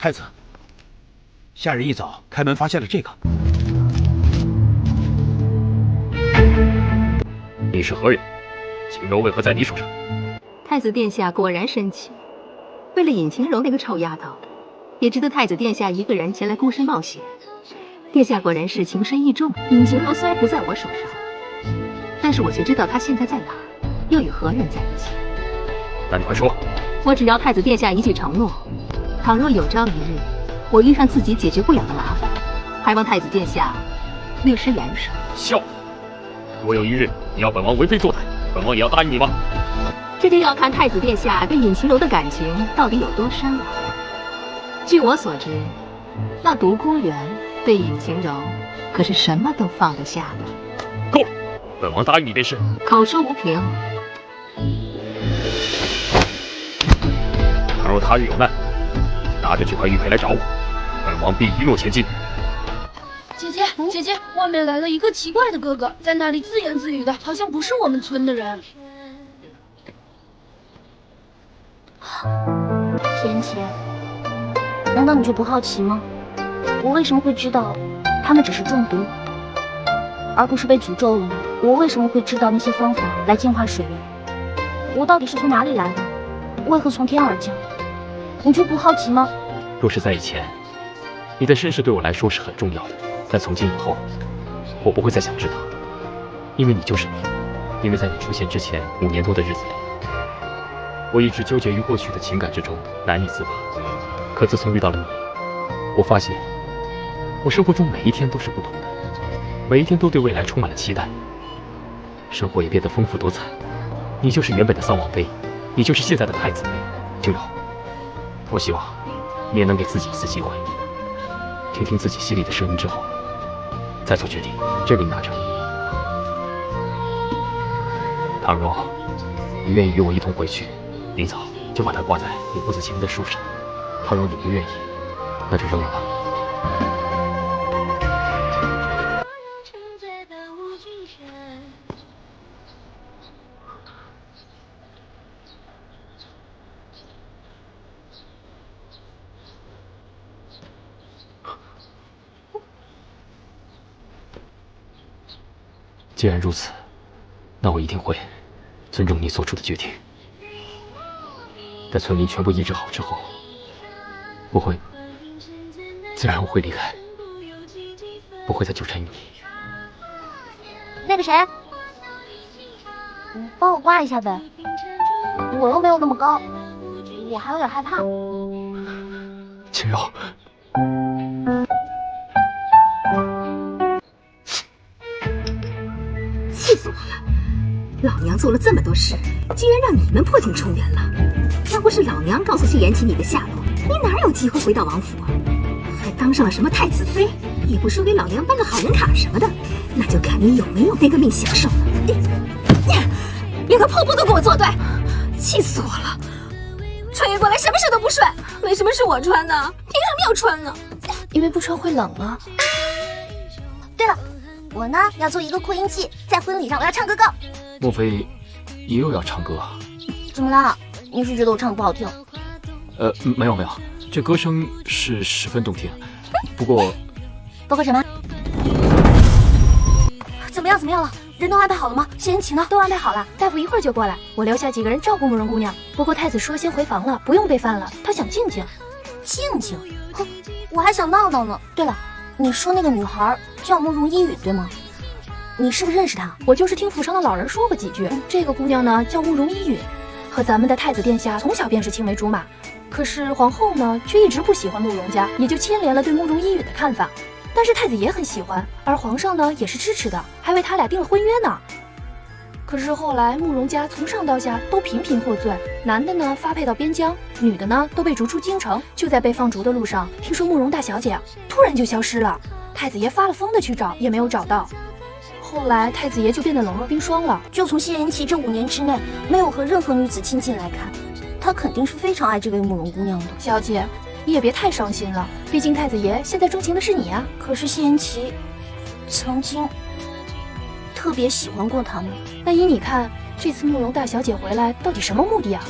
太子，下人一早开门发现了这个。你是何人？秦柔为何在你手上？太子殿下果然深情，为了尹晴柔那个臭丫头，也值得太子殿下一个人前来孤身冒险。殿下果然是情深意重。尹晴柔虽然不在我手上，但是我却知道她现在在哪儿，又与何人在一起。那你快说！我只要太子殿下一句承诺，倘若有朝一日我遇上自己解决不了的麻烦，还望太子殿下略施援手。笑！若有一日你要本王为非作歹，本王也要答应你吗？这就要看太子殿下对尹晴柔的感情到底有多深了。据我所知，那独孤远对尹晴柔可是什么都放得下的。够了，本王答应你便是。口说无凭。倘若他日有难，拿着这块玉佩来找我，本王必一诺前进。姐姐，外面来了一个奇怪的哥哥，在那里自言自语的，好像不是我们村的人。甜甜，难道你就不好奇吗？我为什么会知道他们只是中毒，而不是被诅咒了呢？我为什么会知道那些方法来净化水源？我到底是从哪里来的？为何从天而降？你就不好奇吗？若是在以前，你的身世对我来说是很重要的，但从今以后，我不会再想知道，因为你就是你。因为在你出现之前5年多的日子里，我一直纠结于过去的情感之中，难以自拔。可自从遇到了你，我发现我生活中每一天都是不同的，每一天都对未来充满了期待，生活也变得丰富多彩。你就是原本的丧王妃，你就是现在的太子妃。晴柔，我希望你也能给自己一次机会，听听自己心里的声音之后再做决定。这个你拿着，倘若你愿意与我一同回去，明早就把它挂在你屋子前面的树上。倘若你不愿意，那就扔了吧。既然如此，那我一定会尊重你做出的决定。在村民全部医治好之后，自然我会离开，不会再纠缠于你。那个谁，你帮我挂一下呗，我又没有那么高，我还有点害怕。晴柔，气死我了！老娘做了这么多事，居然让你们破镜重圆了。要不是老娘告诉谢延琪你的下落，你哪有机会回到王府啊？还当上了什么太子妃，也不说给老娘办个好人卡什么的，那就看你有没有那个命享受了。连个破布都跟我作对，气死我了！穿越过来什么事都不顺，为什么是我穿呢？凭什么要穿呢？因为不穿会冷啊。对了，我呢要做一个扩音器，在婚礼上我要唱歌告。莫非你又要唱歌啊？怎么了？你是觉得我唱的不好听？没有，这歌声是十分动听。不过什么？怎么样了？人都安排好了吗？谢延琪呢？都安排好了，大夫一会儿就过来。我留下几个人照顾慕容姑娘。不过太子说先回房了，不用备饭了，他想静静。静静？哼，我还想闹闹呢。对了，你说那个女孩叫慕容一语对吗？你是不是认识她？我就是听府上的老人说过几句。这个姑娘呢叫慕容一语，和咱们的太子殿下从小便是青梅竹马。可是皇后呢却一直不喜欢慕容家，也就牵连了对慕容一语的看法。但是太子也很喜欢，而皇上呢也是支持的，还为他俩定了婚约呢。可是后来慕容家从上到下都频频获罪，男的呢发配到边疆，女的呢都被逐出京城。就在被放逐的路上，听说慕容大小姐突然就消失了，太子爷发了疯的去找，也没有找到。后来太子爷就变得冷若冰霜了。就从谢延琪这5年之内没有和任何女子亲近来看，他肯定是非常爱这位慕容姑娘的。小姐，你也别太伤心了，毕竟太子爷现在钟情的是你啊。可是谢延琪曾经特别喜欢过他们。那依你看，这次慕容大小姐回来到底什么目的啊？